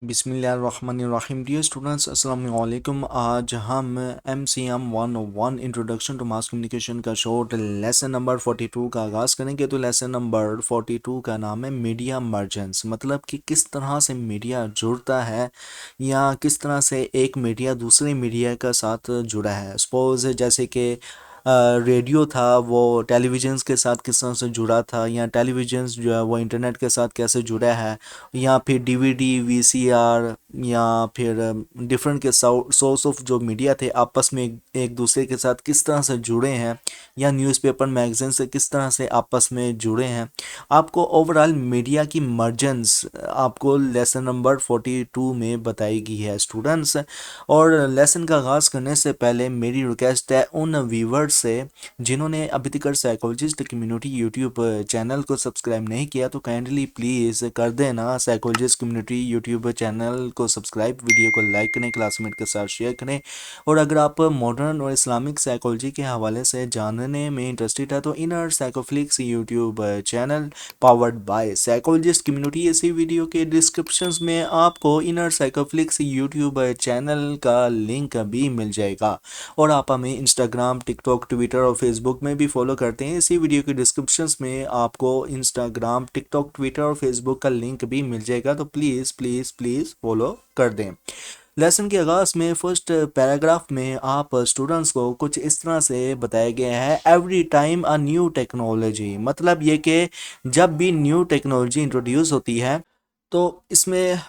बिस्मिल्लाहिर्रहमानिर्रहीम। Dear students, अस्सलाम वालेकुम। आज हम MCM 101 introduction to mass communication का शॉर्ट लेसन नंबर 42 का आगाज़ करेंगे। तो लेसन नंबर 42 का नाम है मीडिया मर्जेंस, मतलब कि किस तरह से मीडिया जुड़ता है या किस तरह से एक मीडिया दूसरे मीडिया का साथ जुड़ा है। सपोज़ जैसे कि रेडियो था वो टेलीविज़न्स के साथ किस तरह से जुड़ा था, या टेलीविज़न्स जो है वो इंटरनेट के साथ कैसे जुड़ा है, या फिर डीवीडी वीसीआर या फिर डिफरेंट के सोर्स ऑफ जो मीडिया थे आपस में एक दूसरे के साथ किस तरह से जुड़े हैं, या न्यूज़पेपर मैगज़ीन से किस तरह से आपस में जुड़े हैं। आपको ओवरऑल मीडिया की मर्जेंस आपको लेसन नंबर 42 में बताई गई है स्टूडेंट्स। और लेसन का आगाज़ करने से पहले मेरी रिक्वेस्ट है उन व्यूवर्स से जिन्होंने अभी तक साइकोलॉजिस्ट कम्युनिटी यूट्यूब चैनल को सब्सक्राइब नहीं किया, तो काइंडली प्लीज़ कर देना साइकोलॉजिस्ट कम्युनिटी यूट्यूब चैनल को सब्सक्राइब, वीडियो को लाइक करें, क्लासमेट के साथ शेयर करें। और अगर आप मॉडर्न और इस्लामिक साइकोलॉजी के हवाले से जानने में इंटरेस्टेड है तो inner Psychoflix YouTube channel powered by psychologist community, इसी वीडियो के डिस्क्रिप्शन में आपको इनर साइकोफ्लिक्स यूट्यूब चैनल का लिंक भी मिल जाएगा। और आप हमें इंस्टाग्राम, टिकटॉक, ट्विटर और फेसबुक में भी फॉलो करते हैं, इसी वीडियो के डिस्क्रिप्शन में आपको इंस्टाग्राम, टिकटॉक, ट्विटर और फेसबुक का लिंक भी मिल जाएगा। तो प्लीज़ प्लीज़ प्लीज़ फॉलो कर दें। लेसन के आगाज़ में फर्स्ट पैराग्राफ में आप स्टूडेंट्स को कुछ इस तरह से बताया गया है, every time a new technology, मतलब ये कि जब भी न्यू टेक्नोलॉजी इंट्रोड्यूस होती है तो इसमें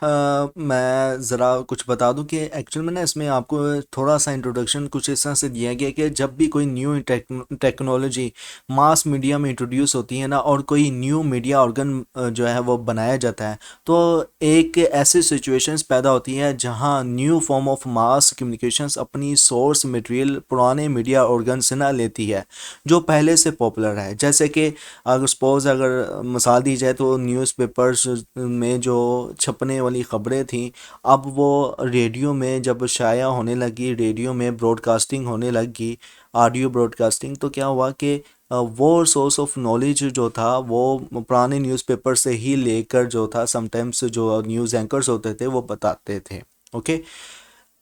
मैं ज़रा कुछ बता दूं कि एक्चुअल में ना इसमें आपको थोड़ा सा इंट्रोडक्शन कुछ इस तरह से दिया गया कि जब भी कोई न्यू टेक्नोलॉजी मास मीडिया में इंट्रोड्यूस होती है ना, और कोई न्यू मीडिया ऑर्गन जो है वो बनाया जाता है, तो एक ऐसी सिचुएशंस पैदा होती है जहां new form of mass communications अपनी सोर्स मटेरियल पुराने मीडिया ऑर्गन से ना लेती है जो पहले से पॉपुलर है। जैसे कि अगर सपोज़ अगर मिसाल दी जाए तो न्यूज़पेपर्स में जो छपने वाली ख़बरें थी, अब वो रेडियो में जब शाया होने लगी, रेडियो में ब्रॉडकास्टिंग होने लगी, ऑडियो ब्रॉडकास्टिंग, तो क्या हुआ कि वो सोर्स ऑफ नॉलेज जो था वो पुराने न्यूज़पेपर से ही लेकर जो था समटाइम्स जो न्यूज़ एंकर्स होते थे वो बताते थे। ओके,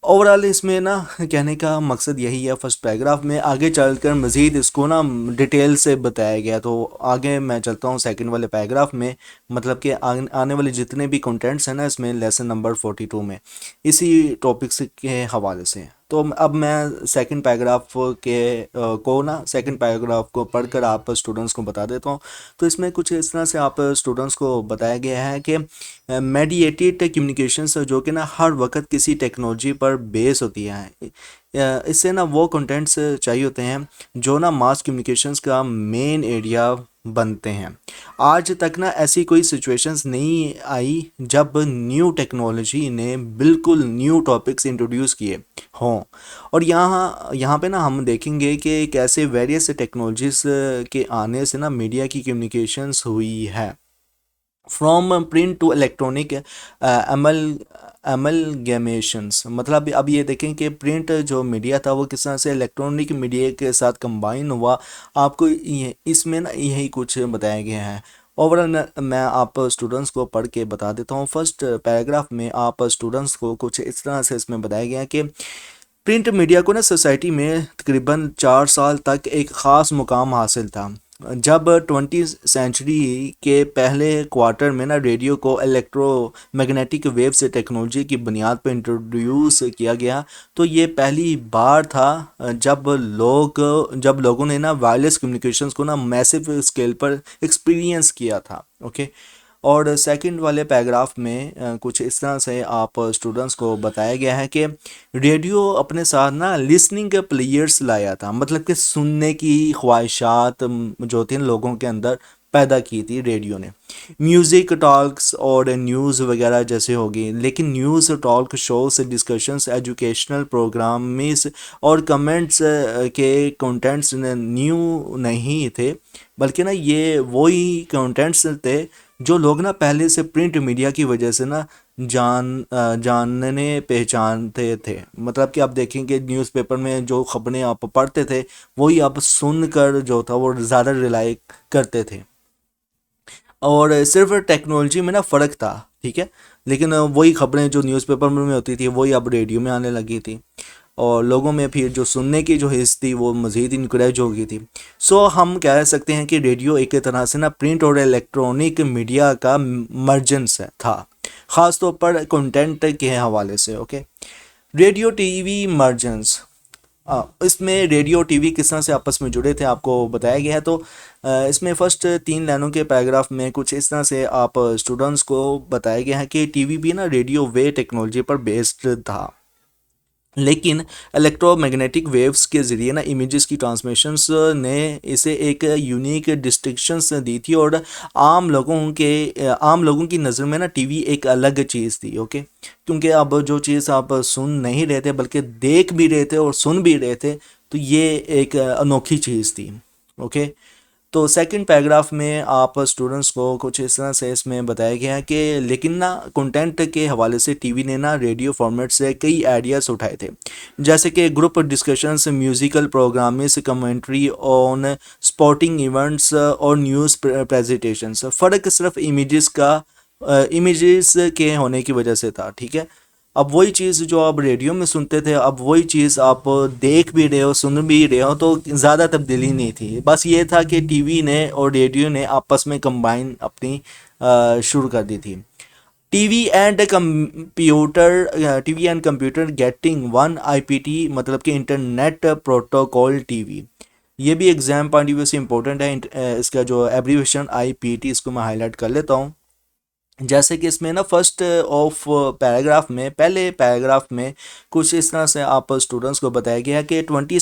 ओवरऑल इसमें ना कहने का मकसद यही है। फर्स्ट पैराग्राफ में आगे चलकर मज़ीद इसको ना डिटेल से बताया गया, तो आगे मैं चलता हूँ सेकंड वाले पैराग्राफ में, मतलब कि आने वाले जितने भी कंटेंट्स हैं ना इसमें लेसन नंबर 42 में इसी टॉपिक्स के हवाले से। तो अब मैं सेकंड पैराग्राफ को ना सेकंड पैराग्राफ को पढ़कर आप स्टूडेंट्स को बता देता हूँ। तो इसमें कुछ इस तरह से आप स्टूडेंट्स को बताया गया है कि मेडिएटेड कम्युनिकेशंस जो कि ना हर वक्त किसी टेक्नोलॉजी पर बेस होती है, इससे ना वो कंटेंट्स चाहिए होते हैं जो ना मास कम्युनिकेशंस का मेन एरिया बनते हैं। आज तक ना ऐसी कोई सिचुएशंस नहीं आई जब न्यू टेक्नोलॉजी ने बिल्कुल न्यू टॉपिक्स इंट्रोड्यूस किए हों। और यहाँ यहाँ पे ना हम देखेंगे कि कैसे वेरियस टेक्नोलॉजीज़ के आने से ना मीडिया की कम्युनिकेशंस हुई है, फ्रॉम प्रिंट टू इलेक्ट्रॉनिक अमलगमेशंस। मतलब अब ये देखें कि प्रिंट जो मीडिया था वो किस तरह से इलेक्ट्रॉनिक मीडिया के साथ कंबाइन हुआ। आपको इसमें ना यही कुछ बताया गया है। ओवरऑल मैं आप स्टूडेंट्स को पढ़ के बता देता हूँ। फर्स्ट पैराग्राफ में आप स्टूडेंट्स को कुछ इस तरह से इसमें बताया गया है कि प्रिंट मीडिया को ना सोसाइटी में तकरीबन 4 साल तक एक ख़ास मुकाम हासिल था। जब 20 सेंचुरी के पहले क्वार्टर में ना रेडियो को इलेक्ट्रोमैग्नेटिक वेव से टेक्नोलॉजी की बुनियाद पर इंट्रोड्यूस किया गया, तो ये पहली बार था जब लोगों ने ना वायरलेस कम्युनिकेशंस को ना मैसिव स्केल पर एक्सपीरियंस किया था। ओके, और सेकंड वाले पैराग्राफ में कुछ इस तरह से आप स्टूडेंट्स को बताया गया है कि रेडियो अपने साथ ना लिसनिंग प्लेयर्स लाया था, मतलब कि सुनने की ख्वाहिशात जो थी लोगों के अंदर पैदा की थी रेडियो ने। म्यूज़िक, टॉक्स और न्यूज़ वगैरह जैसे होगी, लेकिन news, talk shows, discussions, educational programmes और कमेंट्स के कंटेंट्स न्यू नहीं थे, बल्कि ना ये वही कंटेंट्स थे जो लोग ना पहले से प्रिंट मीडिया की वजह से ना जानने पहचानते थे। मतलब कि आप देखेंगे न्यूज़पेपर में जो खबरें आप पढ़ते थे वही आप सुनकर जो था वो ज़्यादा रिलाई करते थे, और सिर्फ टेक्नोलॉजी में ना फ़र्क था। ठीक है, लेकिन वही खबरें जो न्यूज़पेपर में होती थी वही अब रेडियो में आने लगी थी, और लोगों में फिर जो सुनने की जो हिस्स थी वो मज़ीद इनक्रेज हो गई थी। सो हम कह सकते हैं कि रेडियो एक तरह से ना प्रिंट और इलेक्ट्रॉनिक मीडिया का मर्जेंस था, ख़ास तौर पर कंटेंट के हवाले से। ओके, रेडियो टीवी मर्जेंस, इसमें रेडियो टीवी किस तरह से आपस में जुड़े थे आपको बताया गया है। तो इसमें फर्स्ट 3 लाइनों के पैराग्राफ में कुछ इस तरह से आप स्टूडेंट्स को बताया गया है कि टीवी भी ना रेडियो वे टेक्नोलॉजी पर बेस्ड था, लेकिन इलेक्ट्रोमैग्नेटिक वेव्स के ज़रिए ना इमेजेस की ट्रांसमिशंस ने इसे एक यूनिक डिस्टिंक्शंस दी थी, और आम लोगों की नज़र में ना टीवी एक अलग चीज़ थी। ओके, क्योंकि अब जो चीज़ आप सुन नहीं रहे थे बल्कि देख भी रहे थे और सुन भी रहे थे, तो ये एक अनोखी चीज़ थी। ओके, तो सेकंड पैराग्राफ में आप स्टूडेंट्स को कुछ इस तरह से इसमें बताया गया है कि लेकिन ना कंटेंट के हवाले से टीवी ने ना रेडियो फॉर्मेट से कई आइडियाज़ उठाए थे, जैसे कि group discussions, musical programmes, commentary on sporting events और न्यूज़ प्रेजेंटेशंस। फ़र्क सिर्फ इमेजेस के होने की वजह से था। ठीक है, अब वही चीज़ जो आप रेडियो में सुनते थे, अब वही चीज़ आप देख भी रहे हो, सुन भी रहे हो, तो ज़्यादा तब्दीली नहीं थी। बस ये था कि टीवी ने और रेडियो ने आपस में कंबाइन अपनी शुरू कर दी थी। TV and computer getting one IPT, मतलब कि इंटरनेट प्रोटोकॉल टीवी। ये भी एग्जाम पॉइंट ऑफ व्यू से इंपॉर्टेंट है। इसका जो एब्रीविएशन आईपीटी, इसको मैं हाईलाइट कर लेता हूँ। जैसे कि इसमें ना फर्स्ट ऑफ पैराग्राफ में, पहले पैराग्राफ में कुछ इस तरह से आप स्टूडेंट्स को बताया गया है कि 20वीं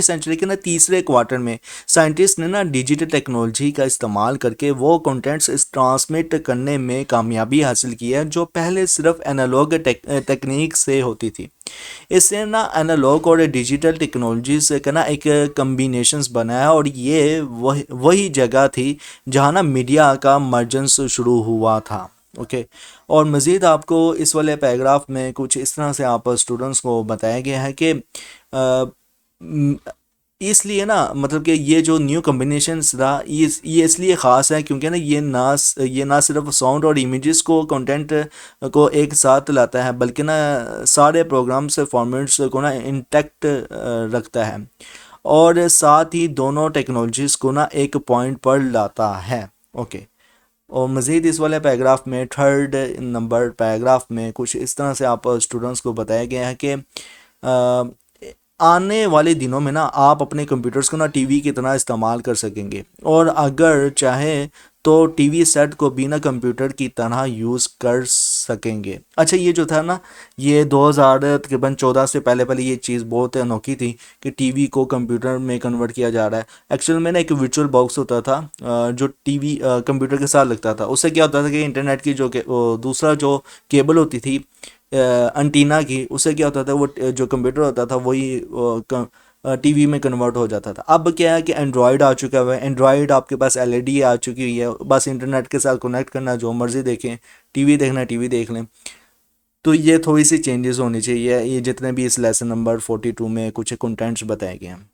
सेंचुरी के ना तीसरे क्वार्टर में साइंटिस्ट ने ना डिजिटल टेक्नोलॉजी का इस्तेमाल करके वो कंटेंट्स ट्रांसमिट करने में कामयाबी हासिल की है जो पहले सिर्फ एनालॉग टेक्निक से होती थी। इससे ना एनालॉग और डिजिटल टेक्नोलॉजी से का ना एक कम्बिनेशंस बनाया, और ये वही जगह थी जहाँ ना मीडिया का मर्जेंस शुरू हुआ था। ओके, और मज़ीद आपको इस वाले पैराग्राफ में कुछ इस तरह से आप स्टूडेंट्स को बताया गया है कि इसलिए ना, मतलब कि ये जो न्यू कॉम्बिनेशंस था ये इसलिए ख़ास है क्योंकि ना ये ना सिर्फ साउंड और इमेजेस को कंटेंट को एक साथ लाता है, बल्कि ना सारे प्रोग्राम्स फॉर्मेट्स को ना इंटैक्ट रखता है, और साथ ही दोनों टेक्नोलॉजीज़ को ना एक पॉइंट पर लाता है। ओके, और मज़ीद इस वाले पैराग्राफ में, थर्ड नंबर पैराग्राफ में कुछ इस तरह से आप स्टूडेंट्स को बताया गया है कि आने वाले दिनों में ना आप अपने कंप्यूटर्स को ना टीवी की तरह इस्तेमाल कर सकेंगे, और अगर चाहे तो टीवी सेट को भी ना कंप्यूटर की तरह यूज़ कर सकेंगे। अच्छा, ये जो था ना, ये 2000 तकरीबन 14 से पहले पहले ये चीज़ बहुत अनोखी थी कि टीवी को कंप्यूटर में कन्वर्ट किया जा रहा है। एक्चुअल में ना एक वर्चुअल बॉक्स होता था जो टीवी कंप्यूटर के साथ लगता था। उससे क्या होता था कि इंटरनेट की दूसरा जो केबल होती थी अंटीना की, उससे क्या होता था, वो जो कंप्यूटर होता था वही टीवी में कन्वर्ट हो जाता था। अब क्या है कि एंड्रॉयड आ चुका है, एंड्रॉयड आपके पास एलईडी आ चुकी हुई है, बस इंटरनेट के साथ कनेक्ट करना, जो मर्ज़ी देखें, टीवी देखना टीवी देख लें। तो ये थोड़ी सी चेंजेस होनी चाहिए ये जितने भी इस लेसन नंबर 42 में कुछ कंटेंट्स बताए गए हैं।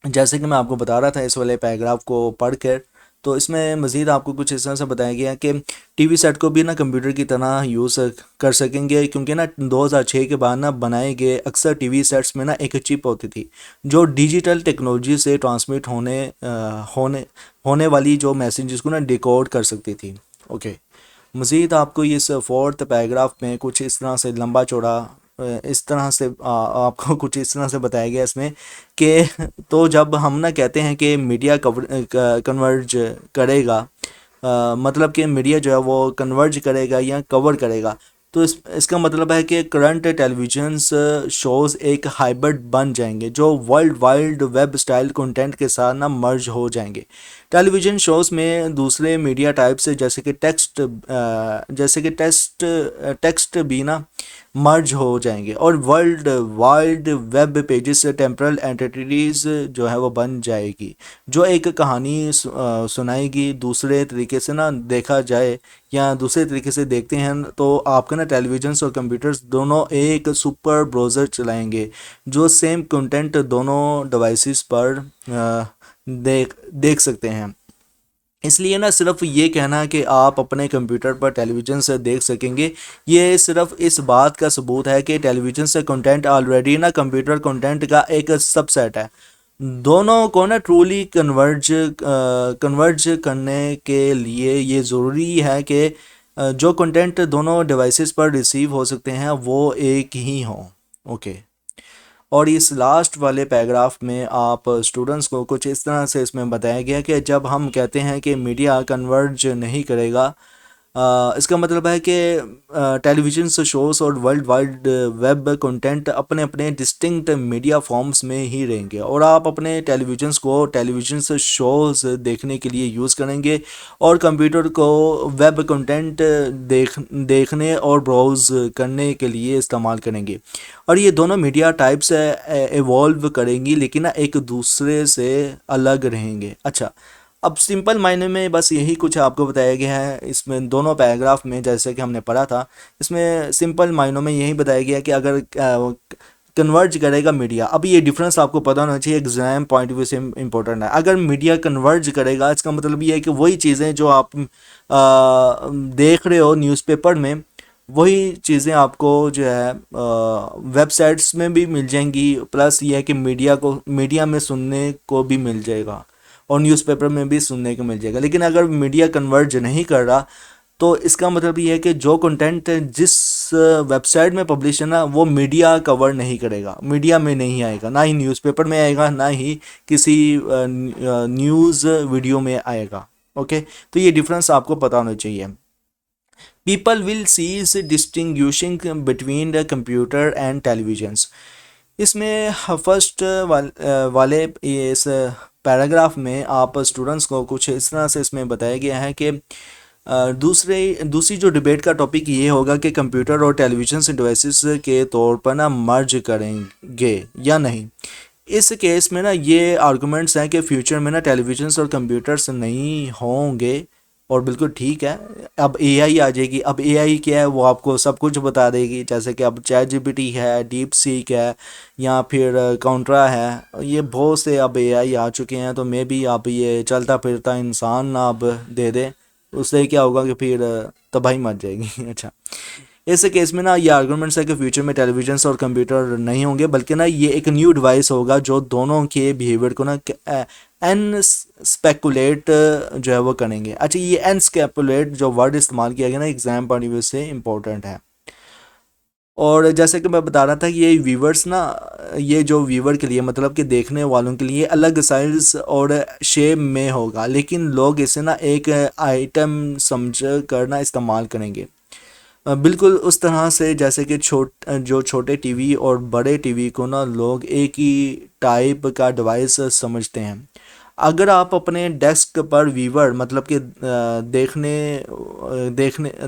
जैसे कि मैं आपको बता रहा था इस वाले पैराग्राफ को पढ़कर, तो इसमें मज़ीद आपको कुछ इस तरह से बताया गया है कि टीवी सेट को भी ना कंप्यूटर की तरह यूज़ कर सकेंगे, क्योंकि ना 2006 के बाद ना बनाए गए अक्सर टीवी सेट्स में ना एक चिप होती थी जो डिजिटल टेक्नोलॉजी से ट्रांसमिट होने वाली जो मैसेजेस को ना डिकोड कर सकती थी। ओके, मज़ीद आपको इस फोर्थ पैराग्राफ में कुछ इस तरह से लंबा चौड़ा इस तरह से आपको कुछ इस तरह से बताया गया इसमें कि तो जब हम ना कहते हैं कि मीडिया कन्वर्ज करेगा, मतलब कि मीडिया जो है वो कन्वर्ज करेगा या कवर करेगा, तो इसका मतलब है कि करंट टेलीविजन शोज़ एक हाइब्रिड बन जाएंगे जो world wide web style content के साथ ना मर्ज हो जाएंगे। टेलीविज़न शोज़ में दूसरे मीडिया टाइप से जैसे कि टेक्स्ट भी ना मर्ज हो जाएंगे, और world wide web pages temporal entities जो है वो बन जाएगी, जो एक कहानी सुनाएगी। दूसरे तरीके से ना देखा जाए या दूसरे तरीके से देखते हैं तो आपका ना टेलीविजन और कंप्यूटर्स दोनों एक सुपर ब्राउज़र चलाएंगे जो सेम कंटेंट दोनों डिवाइसेस पर देख देख सकते हैं। इसलिए ना सिर्फ ये कहना कि आप अपने कंप्यूटर पर टेलीविज़न से देख सकेंगे, ये सिर्फ इस बात का सबूत है कि टेलीविज़न से कंटेंट ऑलरेडी ना कंप्यूटर कंटेंट का एक सबसेट है। दोनों को ना ट्रूली कन्वर्ज करने के लिए ये ज़रूरी है कि जो कंटेंट दोनों डिवाइसेस पर रिसीव हो सकते हैं वो एक ही हों। ओके। और इस लास्ट वाले पैराग्राफ में आप स्टूडेंट्स को कुछ इस तरह से इसमें बताया गया कि जब हम कहते हैं कि मीडिया कन्वर्ज नहीं करेगा, इसका मतलब है कि टेलीविज़न शोज़ और वर्ल्ड वाइड वेब कंटेंट अपने अपने डिस्टिंक्ट मीडिया फॉर्म्स में ही रहेंगे, और आप अपने टेलीविज़न्स को टेलीविज़न शोज़ देखने के लिए यूज़ करेंगे और कंप्यूटर को वेब कंटेंट देखने और ब्राउज़ करने के लिए इस्तेमाल करेंगे। और ये दोनों मीडिया टाइप्स एवॉल्व करेंगी, लेकिन ना एक दूसरे से अलग रहेंगे। अच्छा, अब सिंपल मायने में बस यही कुछ आपको बताया गया है इसमें दोनों पैराग्राफ में, जैसे कि हमने पढ़ा था। इसमें सिंपल मायनों में यही बताया गया कि अगर कन्वर्ज करेगा मीडिया, अब ये डिफरेंस आपको पता होना चाहिए, एग्जाम पॉइंट ऑफ व्यू से इम्पोर्टेंट है। अगर मीडिया कन्वर्ज करेगा इसका मतलब ये है कि वही चीज़ें जो आप देख रहे हो न्यूज़पेपर में, वही चीज़ें आपको जो है वेबसाइट्स में भी मिल जाएंगी, प्लस ये है कि मीडिया में सुनने को भी मिल जाएगा और न्यूज़पेपर में भी सुनने को मिल जाएगा। लेकिन अगर मीडिया कन्वर्ज नहीं कर रहा तो इसका मतलब ये है कि जो कंटेंट जिस वेबसाइट में पब्लिश है ना, वो मीडिया कवर नहीं करेगा, मीडिया में नहीं आएगा, ना ही न्यूज़पेपर में आएगा, ना ही किसी न्यूज़ वीडियो में आएगा। ओके, तो ये डिफरेंस आपको पता होना चाहिए। People will cease distinguishing between the computer and televisions. इसमें फर्स्ट वाले इस पैराग्राफ में आप स्टूडेंट्स को कुछ इस तरह से इसमें बताया गया है कि दूसरी जो डिबेट का टॉपिक ये होगा कि कंप्यूटर और टेलीविज़न से डिवाइसेस के तौर पर ना मर्ज करेंगे या नहीं। इस केस में ना ये आर्गूमेंट्स हैं कि फ्यूचर में ना टेलीविजन्स और कंप्यूटर्स नहीं होंगे, और बिल्कुल ठीक है। अब एआई आ जाएगी। अब एआई क्या है, वो आपको सब कुछ बता देगी, जैसे कि अब चैट जीपीटी है, डीप सीक है, या फिर काउंट्रा है, ये बहुत से अब एआई आ चुके हैं। तो मे बी आप ये चलता फिरता इंसान ना अब दे दे, उससे क्या होगा कि फिर तबाही मच जाएगी। अच्छा, इस केस में ना ये आर्गूमेंट्स है कि फ्यूचर में टेलीविजन और कंप्यूटर नहीं होंगे, बल्कि ना ये एक न्यू डिवाइस होगा जो दोनों के बिहेवियर को ना एन स्पेकुलेट जो है वो करेंगे। अच्छा, ये एन स्पेकुलेट जो वर्ड इस्तेमाल किया गया ना एग्जाम पॉइंट ऑफ व्यू से इम्पोर्टेंट है। और जैसे कि मैं बता रहा था कि ये व्यूवर्स ना, ये जो व्यूवर के लिए मतलब कि देखने वालों के लिए अलग साइज और शेप में होगा, लेकिन लोग इसे ना एक आइटम समझ कर ना इस्तेमाल करेंगे, बिल्कुल उस तरह से जैसे कि जो छोटे टीवी और बड़े टीवी को ना लोग एक ही टाइप का डिवाइस समझते हैं। अगर आप अपने डेस्क पर वीवर मतलब कि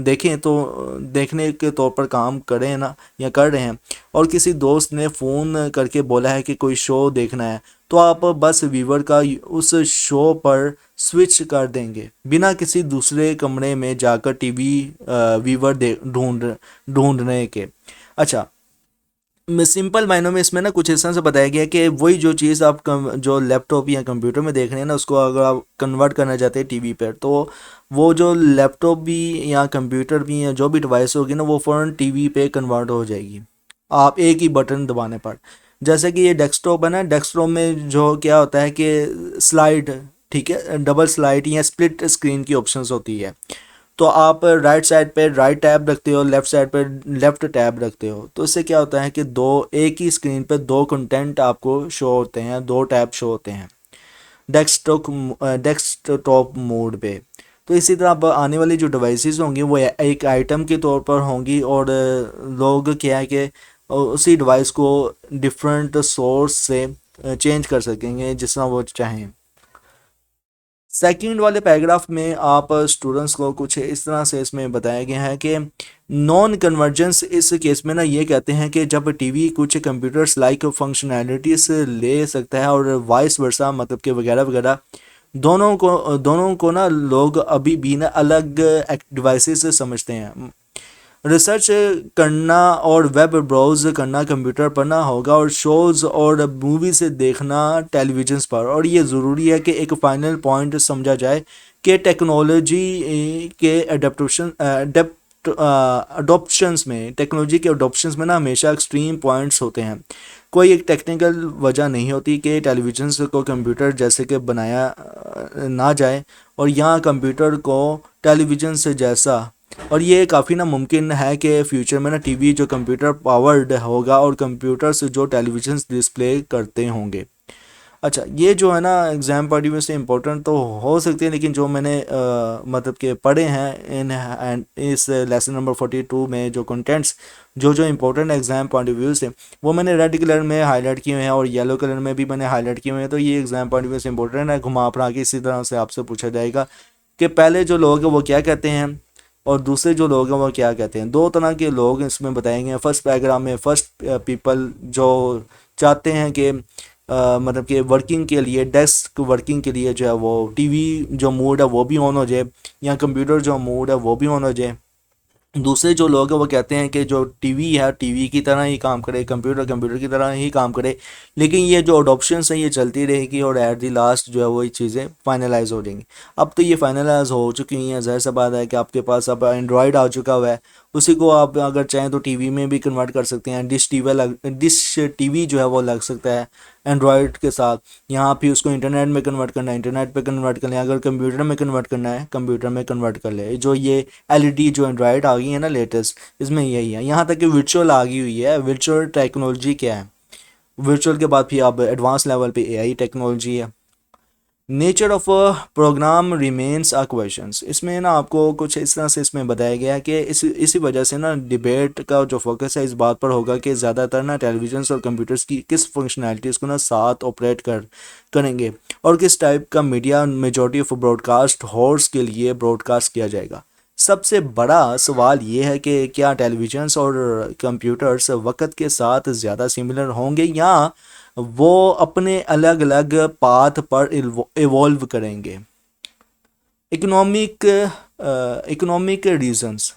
देखें तो देखने के तौर पर काम करें ना या कर रहे हैं, और किसी दोस्त ने फ़ोन करके बोला है कि कोई शो देखना है, तो आप बस वीवर का उस शो पर स्विच कर देंगे बिना किसी दूसरे कमरे में जाकर टीवी वीवर ढूंढने के। अच्छा, सिंपल मायनों में इसमें ना कुछ इस तरह से बताया गया है कि वही जो चीज़ आप जो लैपटॉप या कंप्यूटर में देख रहे हैं ना, उसको अगर आप कन्वर्ट करना चाहते हैं टीवी पर, तो वो जो लैपटॉप भी या कंप्यूटर भी या जो भी डिवाइस होगी ना, वो फ़ौरन टीवी पे कन्वर्ट हो जाएगी आप एक ही बटन दबाने पर। जैसे कि ये डेस्कटॉप है ना, डेस्कटॉप में जो क्या होता है कि स्लाइड, ठीक है, डबल स्लाइड या स्प्लिट स्क्रीन की ऑप्शंस होती है। तो आप राइट साइड पे राइट टैब रखते हो, लेफ़्ट साइड पे लेफ़्ट टैब रखते हो, तो इससे क्या होता है कि एक ही स्क्रीन पे दो कंटेंट आपको शो होते हैं, दो टैब शो होते हैं डेस्कटॉप मोड पे। तो इसी तरह अब आने वाली जो डिवाइसेस होंगी वो एक आइटम के तौर पर होंगी, और लोग क्या है कि उसी डिवाइस को डिफरेंट सोर्स से चेंज कर सकेंगे जिस तरह वो चाहें। सेकंड वाले पैराग्राफ में आप स्टूडेंट्स को कुछ इस तरह से इसमें बताया गया है कि नॉन कन्वर्जेंस इस केस में ना ये कहते हैं कि जब टीवी कुछ कंप्यूटर्स लाइक फंक्शनैलिटीज ले सकता है और वाइस वर्सा मतलब कि वगैरह वगैरह, दोनों को ना लोग अभी भी ना अलग डिवाइसेस समझते हैं। रिसर्च करना और वेब ब्राउज करना कंप्यूटर पर ना होगा, और शोज़ और मूवी से देखना टेलीविजन पर। और ये ज़रूरी है कि एक फ़ाइनल पॉइंट समझा जाए कि टेक्नोलॉजी के अडोप्शंस में, टेक्नोलॉजी के अडोप्शंस में ना हमेशा एक्सट्रीम पॉइंट्स होते हैं। कोई एक टेक्निकल वजह नहीं होती कि टेलीविज़न को कंप्यूटर जैसे कि बनाया ना जाए, और यहाँ कंप्यूटर को टेलीविज़न से जैसा। और ये काफ़ी ना मुमकिन है कि फ्यूचर में ना टीवी जो कंप्यूटर पावर्ड होगा और कंप्यूटर से जो टेलीविज़न डिस्प्ले करते होंगे। अच्छा, ये जो है ना एग्ज़ाम पॉइंट ऑफ व्यू से इम्पोर्टेंट तो हो सकती है, लेकिन जो मैंने मतलब कि पढ़े हैं इन इस लेसन नंबर 42 में जो कंटेंट्स जो जो important exam point of view से, वो मैंने रेड कलर में हाईलाइट किए हुए हैं और येलो कलर में भी मैंने हाईलाइट किए हुए हैं। तो ये एग्ज़ाम पॉइंट ऑफ व्यू से इम्पोर्टेंट है। घुमा फिरा के इसी तरह से आपसे पूछा जाएगा कि पहले जो लोग हैं वो क्या कहते हैं और दूसरे जो लोग हैं वो क्या कहते हैं। दो तरह के लोग इसमें बताएंगे। फर्स्ट पैराग्राफ में फर्स्ट पीपल जो चाहते हैं कि मतलब कि वर्किंग के लिए, डेस्क वर्किंग के लिए जो है वो टीवी जो मोड है वो भी ऑन हो जाए, या कंप्यूटर जो मोड है वो भी ऑन हो जाए। दूसरे जो लोग हैं वो कहते हैं कि जो टीवी है टीवी की तरह ही काम करे, कंप्यूटर कंप्यूटर की तरह ही काम करे, लेकिन ये जो अडोप्शंस हैं ये चलती रहेगी और एट दी लास्ट जो है वो ये चीज़ें फाइनलाइज हो जाएंगी। अब तो ये फाइनलाइज हो चुकी हैं। ज़ाहिर सा बात है कि आपके पास अब एंड्रॉयड आ चुका हुआ है, उसी को आप अगर चाहें तो टीवी में भी कन्वर्ट कर सकते हैं। डिश टीवी जो है वो लग सकता है एंड्रॉयड के साथ। यहाँ फिर उसको इंटरनेट में कन्वर्ट करना है, इंटरनेट पे कन्वर्ट कर लें। अगर कंप्यूटर में कन्वर्ट करना है, कंप्यूटर में कन्वर्ट कर ले। जो ये एलईडी जो एंड्रॉयड आ गई है ना लेटेस्ट, इसमें यही है। यहाँ तक कि वर्चुअल आ गई हुई है। वर्चुअल टेक्नोलॉजी क्या है? वर्चुअल के बाद फिर अब एडवांस लेवल पे एआई टेक्नोलॉजी है। Nature of programme remains a questions, इसमें ना आपको कुछ इस तरह से इसमें बताया गया है कि इसी वजह से ना डिबेट का जो फोकस है इस बात पर होगा कि ज़्यादातर ना टेलीविजन और कंप्यूटर्स की किस फंक्शनैलिटीज़ को ना साथ ऑपरेट करेंगे, और किस टाइप का media majority of broadcast horse के लिए ब्रॉडकास्ट किया जाएगा। सबसे बड़ा सवाल ये है कि क्या टेलीविजन्स और कंप्यूटर्स वक्त के साथ ज़्यादा सिमिलर होंगे, या वो अपने अलग अलग पाथ पर इवॉल्व करेंगे। इकोनॉमिक इकोनॉमिक रीजंस,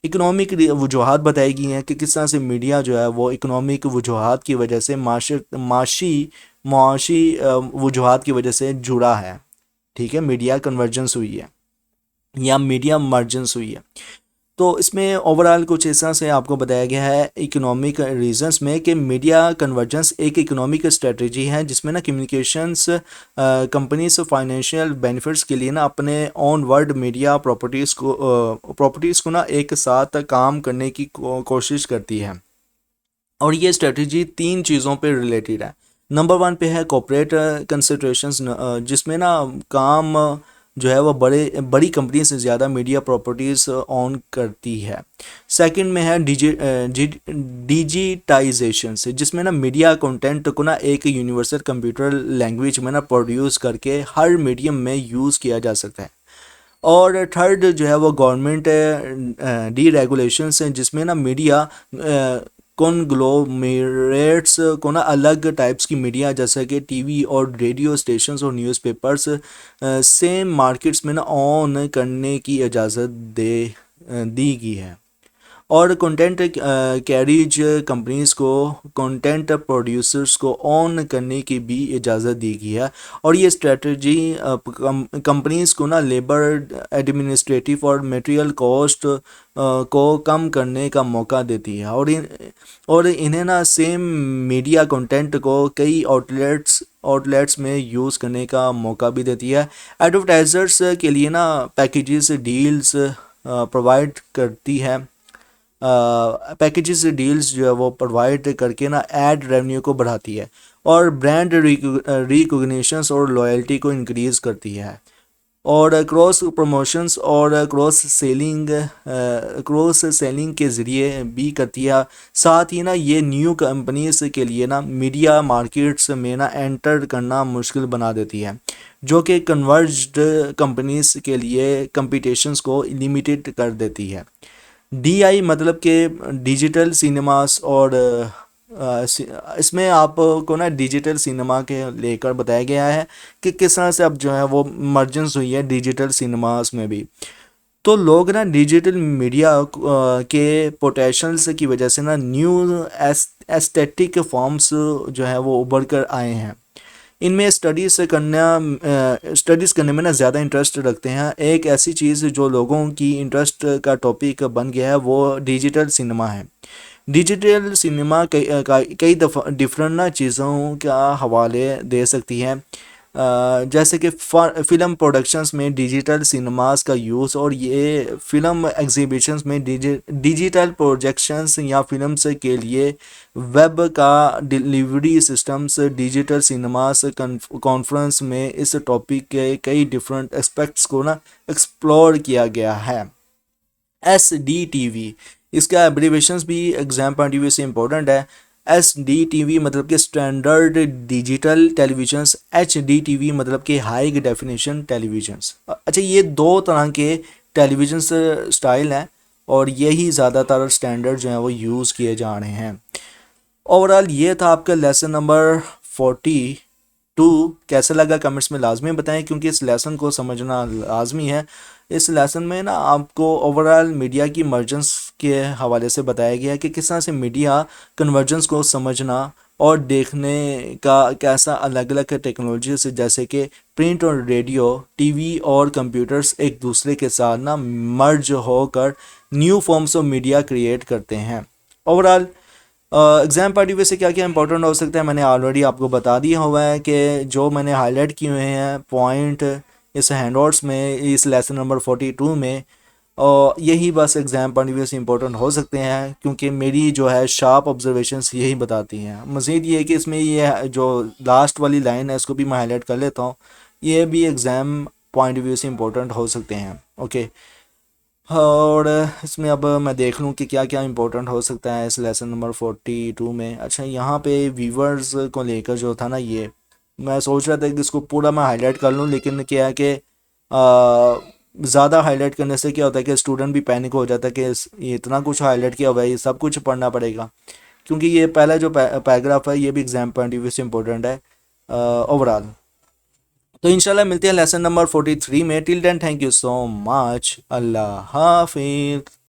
इकोनॉमिक वजूहात बताई गई हैं कि किस तरह से मीडिया जो है वो इकोनॉमिक वजूहात की वजह से माशी वजूहात की वजह से जुड़ा है। ठीक है, मीडिया कन्वर्जेंस हुई है या मीडिया मर्जेंस हुई है। तो इसमें ओवरऑल कुछ इस तरह से आपको बताया गया है इकोनॉमिक रीजंस में कि मीडिया कन्वर्जेंस एक इकोनॉमिक स्ट्रेटजी है जिसमें ना कम्युनिकेशंस कंपनीज फाइनेंशियल बेनिफिट्स के लिए ना अपने ऑन वर्ल्ड मीडिया प्रॉपर्टीज़ को ना एक साथ काम करने की कोशिश करती है। और ये स्ट्रेटजी तीन चीज़ों पे रिलेटेड है। नंबर वन पे है कॉर्पोरेट कंसिडरेशंस, जिसमें ना काम जो है वो बड़ी कंपनी से ज़्यादा मीडिया प्रॉपर्टीज़ ऑन करती है। सेकंड में है डिजिटाइजेशन से, जिसमें ना मीडिया कंटेंट को ना एक यूनिवर्सल कंप्यूटर लैंग्वेज में ना प्रोड्यूस करके हर मीडियम में यूज़ किया जा सकता है। और थर्ड जो है वो गवर्नमेंट डी रेगुलेशन है, जिसमें ना मीडिया कॉन्ग्लोमेरेट्स को ना अलग टाइप्स की मीडिया जैसे कि टीवी और रेडियो स्टेशंस और न्यूज़पेपर्स सेम मार्केट्स में ना ऑन करने की इजाज़त दी गई है। और कंटेंट कैरीज कंपनीज को कंटेंट प्रोड्यूसर्स को ऑन करने की भी इजाज़त दी गई है। और ये स्ट्रेटजी कंपनीज को ना लेबर, एडमिनिस्ट्रेटिव और मटेरियल कॉस्ट को कम करने का मौका देती है। और इन्हें ना सेम मीडिया कंटेंट को कई आउटलेट्स में यूज़ करने का मौका भी देती है। एडवर्टाइजर्स के लिए ना पैकेजेस डील्स प्रोवाइड करती है। पैकेजेस डील्स जो है वो प्रोवाइड करके ना एड रेवेन्यू को बढ़ाती है और ब्रांड रिकॉग्निशंस और लॉयल्टी को इंक्रीज़ करती है। और क्रॉस प्रमोशंस और क्रॉस सेलिंग के ज़रिए भी करती है। साथ ही ना ये न्यू कंपनीज के लिए ना मीडिया मार्केट्स में ना एंटर करना मुश्किल बना देती है, जो कि कन्वर्ज्ड कंपनीज के लिए कंपटीशंस को लिमिटेड कर देती है। डीआई मतलब कि डिजिटल सिनेमास, और इसमें आपको ना डिजिटल सिनेमा के लेकर बताया गया है कि किस तरह से अब जो है वो मर्जेंस हुई है डिजिटल सिनेमास में भी। तो लोग ना डिजिटल मीडिया के पोटेंशियल्स की वजह से ना न्यू एस्थेटिक फॉर्म्स जो है वो उभर कर आए हैं। इनमें स्टडीज़ करने में ना ज़्यादा इंटरेस्ट रखते हैं। एक ऐसी चीज़ जो लोगों की इंटरेस्ट का टॉपिक बन गया है वो डिजिटल सिनेमा है। डिजिटल सिनेमा कई दफ़ा डिफरेंट ना चीज़ों का हवाले दे सकती है, जैसे कि फ़िल्म प्रोडक्शंस में डिजिटल सिनेमास का यूज़, और ये फ़िल्म एग्जीबिशंस में डिजिटल प्रोजेक्शंस या फिल्म्स के लिए वेब का delivery systems. Digital cinemas conference में इस टॉपिक के कई डिफरेंट एस्पेक्ट्स को ना एक्सप्लोर किया गया है। SDTV, इसका एब्रीवेशंस भी एग्जाम पॉइंट ऑफ व्यू से इम्पोर्टेंट है। SDTV मतलब कि स्टैंडर्ड डिजिटल टेलीविजन्स, HDTV मतलब कि हाई डेफिनेशन टेलीविजन्स। अच्छा, ये दो तरह के टेलीविजन स्टाइल हैं और यही ज़्यादातर स्टैंडर्ड जो हैं वो यूज़ किए जा रहे हैं। ओवरऑल ये था आपका लेसन नंबर 42। कैसा लगा कमेंट्स में लाजमी बताएं, क्योंकि इस लेसन को समझना लाजमी है। इस लेसन में ना आपको ओवरऑल मीडिया की मर्जेंस के हवाले से बताया गया है कि किस तरह से मीडिया कन्वर्जेंस को समझना और देखने का कैसा अलग अलग टेक्नोलॉजी से, जैसे कि प्रिंट और रेडियो, टीवी और कंप्यूटर्स एक दूसरे के साथ ना मर्ज होकर new forms of media create करते हैं। Overall exam point of view से क्या क्या इंपॉर्टेंट हो सकता है मैंने ऑलरेडी आपको बता दिया हुआ है, कि जो मैंने हाईलाइट किए हुए हैं पॉइंट इस हैंडआउट्स में, इस लेसन नंबर 42 में, और यही बस एग्ज़ाम पॉइंट ऑफ व्यू से इंपॉर्टेंट हो सकते हैं, क्योंकि मेरी जो है शार्प ऑब्जर्वेशंस यही बताती हैं। मज़ीद ये है कि इसमें ये जो लास्ट वाली लाइन है इसको भी मैं हाईलाइट कर लेता हूँ, ये भी एग्ज़ाम पॉइंट ऑफ व्यू से इंपॉर्टेंट हो सकते हैं। ओके, और इसमें अब मैं देख लूँ कि क्या क्या इंपॉर्टेंट हो सकता है इस लेसन नंबर 42 में। अच्छा, यहाँ पे व्यूवर्स को लेकर जो था ना, ये मैं सोच रहा था कि इसको पूरा मैं हाईलाइट कर लूँ, लेकिन क्या है कि ज़्यादा हाईलाइट करने से क्या होता है कि स्टूडेंट भी पैनिक हो जाता है कि ये इतना कुछ हाईलाइट किया हुआ है, ये सब कुछ पढ़ना पड़ेगा, क्योंकि ये पहला जो पैराग्राफ है ये भी एग्जाम पॉइंट ऑफ व्यू से इम्पोर्टेंट है ओवरऑल। तो इंशाल्लाह मिलते हैं लेसन नंबर 43 में। Till then thank you so much. अल्लाह हाफिज़।